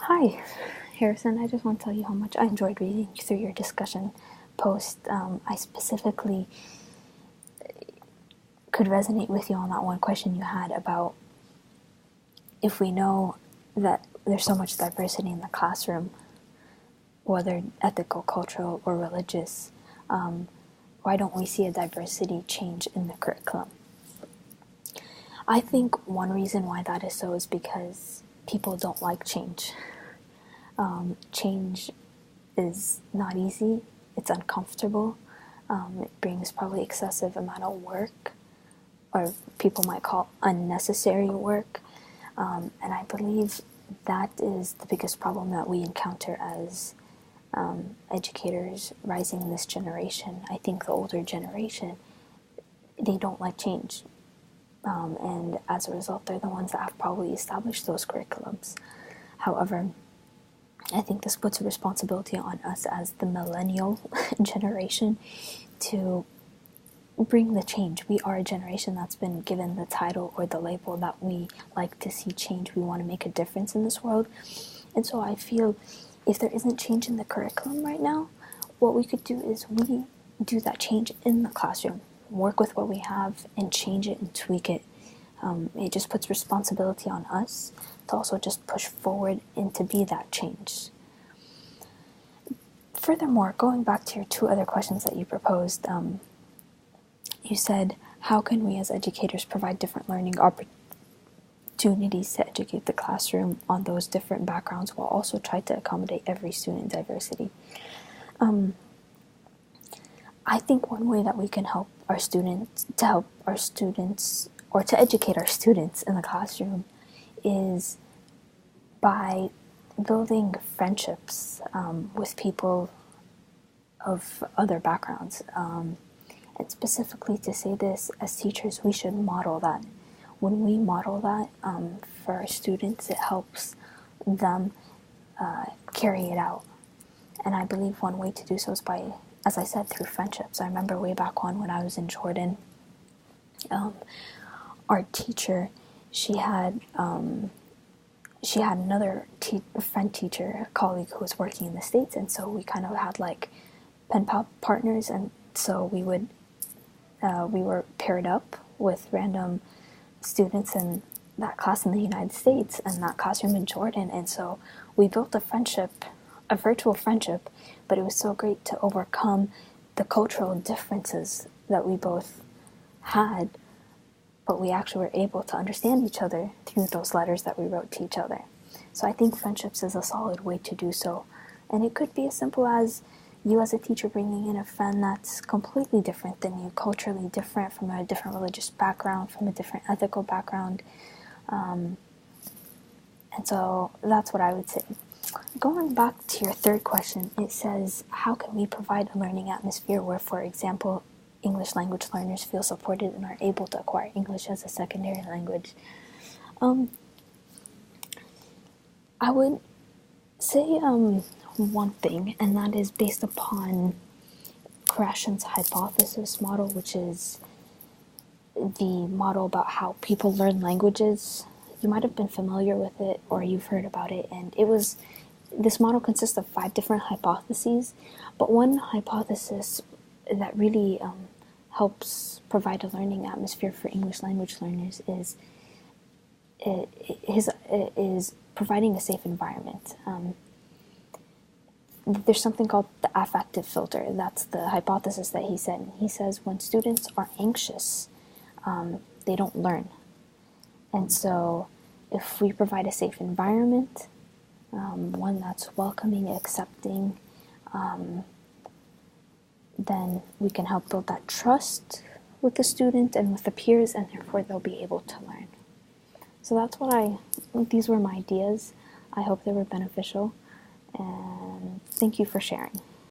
Hi, Harrison. I just want to tell you how much I enjoyed reading through your discussion post. I specifically could resonate with you on that one question you had about if we know that there's so much diversity in the classroom, whether ethical, cultural, or religious, why don't we see a diversity change in the curriculum? I think one reason why that is so is because people don't like change. Change is not easy, it's uncomfortable, it brings probably excessive amount of work, or people might call unnecessary work, and I believe that is the biggest problem that we encounter as educators rising in this generation. I think the older generation, they don't like change, and as a result they're the ones that have probably established those curriculums. However, I think this puts a responsibility on us as the millennial generation to bring the change. We are a generation that's been given the title or the label that we like to see change. We want to make a difference in this world. And so I feel if there isn't change in the curriculum right now, what we could do is we do that change in the classroom, work with what we have and change it and tweak it. It just puts responsibility on us to also just push forward and to be that change. Furthermore, going back to your two other questions that you proposed, you said, how can we as educators provide different learning opportunities to educate the classroom on those different backgrounds while also try to accommodate every student diversity? I think one way that we can help our students, or to educate our students in the classroom is by building friendships with people of other backgrounds. And specifically to say this, as teachers, we should model that. When we model that for our students, it helps them carry it out. And I believe one way to do so is by, as I said, through friendships. I remember way back when I was in Jordan, our teacher, she had another friend teacher, a colleague who was working in the States, and so we kind of had like pen pal partners, and so we were paired up with random students in that class in the United States and that classroom in Jordan, and so we built a friendship, a virtual friendship, but it was so great to overcome the cultural differences that we both had, but we actually were able to understand each other through those letters that we wrote to each other. So I think friendships is a solid way to do so. And it could be as simple as you as a teacher bringing in a friend that's completely different than you, culturally different, from a different religious background, from a different ethical background. And so that's what I would say. Going back to your third question, it says, how can we provide a learning atmosphere where, for example, English language learners feel supported and are able to acquire English as a secondary language? I would say one thing, and that is based upon Krashen's hypothesis model, which is the model about how people learn languages. You might have been familiar with it or you've heard about it, and this model consists of 5 different hypotheses, but one hypothesis that really helps provide a learning atmosphere for English language learners is providing a safe environment. There's something called the affective filter. That's the hypothesis that he said. He says when students are anxious, they don't learn. And so if we provide a safe environment, one that's welcoming, accepting, then we can help build that trust with the student and with the peers, and therefore they'll be able to learn. So these were my ideas. I hope they were beneficial, and thank you for sharing.